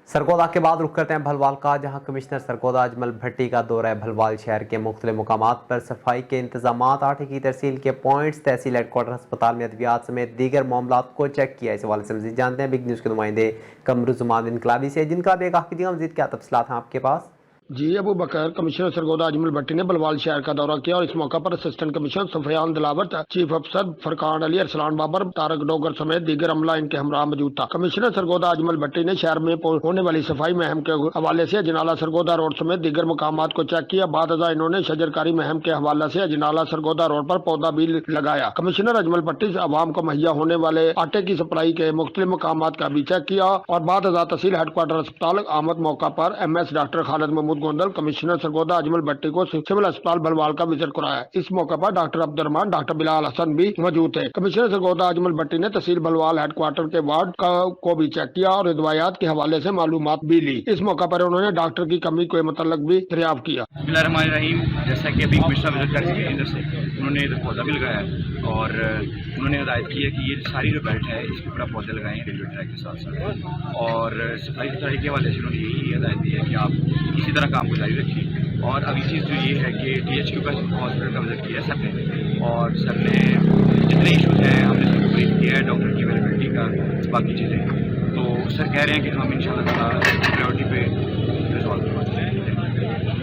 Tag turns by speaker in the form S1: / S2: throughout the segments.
S1: سرگودا کے بعد رخ کرتے ہیں بھلوال کا، جہاں کمشنر سرگودا اجمل بھٹی کا دورہ بھلوال شہر کے مختلف مقامات پر صفائی کے انتظامات، آٹے کی ترسیل کے پوائنٹس، تحصیل ہیڈ کوارٹر ہسپتال میں ادویات سمیت دیگر معاملات کو چیک کیا۔ اس حوالے سے مزید جانتے ہیں بگ نیوز کے نمائندے قمرالزمان انقلابی سے، جن کا بھی آگاہی دیا۔ مزید کیا تفصیلات ہیں آپ کے پاس؟
S2: جی ابو بکر، کمشنر سرگودا اجمل بھٹی نے بلوال شہر کا دورہ کیا اور اس موقع پر اسسٹنٹ کمشنر سفیان دلاور، چیف افسر فرقان علی، ارسلان بابر، طارق ڈوگر سمیت دیگر عملہ ان کے ہمراہ موجود تھا۔ کمشنر سرگودا اجمل بھٹی نے شہر میں ہونے والی صفائی مہم کے حوالے سے اجنالہ سرگودا روڈ سمیت دیگر مقامات کو چیک کیا۔ بعد ازاں انہوں نے شجرکاری مہم کے حوالے سے اجنالہ سرگودا روڈ پر پودا بھی لگایا۔ کمشنر اجمل بھٹی سے عوام کو مہیا ہونے والے آٹے کی سپلائی کے مختلف مقامات کا بھی چیک کیا اور بعد ازاں تحصیل ہیڈ کوارٹر ہسپتال آمد موقع پر ایم ایس ڈاکٹر خالد محمود گوندل، کمشنر سرگودا اجمل بھٹی کو سول اسپتال بھلوال کا وزٹ کرایا۔ اس موقع پر ڈاکٹر عبدالرحمان، ڈاکٹر بلال حسن بھی موجود تھے۔ کمشنر سرگودا اجمل بھٹی نے تحصیل بھلوال ہیڈ کوارٹر کے وارڈ کو بھی چیک کیا اور ادویات کے حوالے سے معلومات بھی لی۔ اس موقع پر انہوں نے ڈاکٹر کی کمی کے متعلق بھی دریافت کیا۔
S3: بسم اللہ الرحمن الرحیم، جیسا کہ ابھی کمشنر وزٹ کر چکے ہیں، ادھر سے انہوں نے ادھر پودا بھی لگایا اور انہوں نے ہدایت کی ہے کہ یہ ساری جو بیلٹ ہے اس کے اوپر پودے لگائیں ریلوے ٹریک کے ساتھ ساتھ، اور صفائی ستھرائی کے حوالے سے انہوں نے یہی ہدایت دی ہے کہ آپ اسی طرح کام کو جاری رکھیں۔ اور ابھی چیز جو یہ ہے کہ ٹی ایچ کیو کا ہاسپٹل کا وزٹ کیا ہے سب نے، اور سب نے جتنے ایشوز ہیں ہم نے سب کو بریف کیا ہے، ڈاکٹر کی اویلیبلٹی کا، باقی چیزیں، تو سر کہہ رہے ہیں کہ ہم ان شاء اللہ تعالیٰ پرائیورٹی پہ ریزالو کرواتے ہیں۔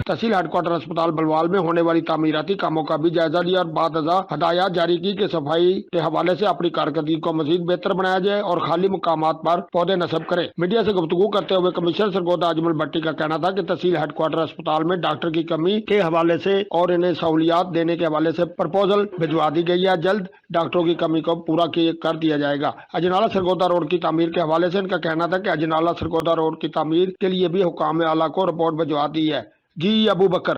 S2: تحصیل ہیڈ کوارٹر ہسپتال بلوال میں ہونے والی تعمیراتی کاموں کا بھی جائزہ لیا اور بعد ازاں ہدایات جاری کی کہ صفائی کے حوالے سے اپنی کارکردگی کو مزید بہتر بنایا جائے اور خالی مقامات پر پودے نصب کرے۔ میڈیا سے گفتگو کرتے ہوئے کمشنر سرگودا اجمل بھٹی کا کہنا تھا کہ تحصیل ہیڈ کوارٹر ہسپتال میں ڈاکٹر کی کمی کے حوالے سے اور انہیں سہولیات دینے کے حوالے سے پرپوزل بھجوا دی گئی ہے، جلد ڈاکٹروں کی کمی کو پورا کر دیا جائے گا۔ اجنالہ سرگودا روڈ کی تعمیر کے حوالے سے ان کا کہنا تھا کہ اجنالہ سرگودا روڈ کی تعمیر کے لیے بھی حکام اعلیٰ کو رپورٹ بھجوا دی ہے۔ جی ابو بکر،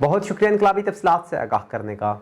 S1: بہت شکریہ انقلابی تفصیلات سے آگاہ کرنے کا۔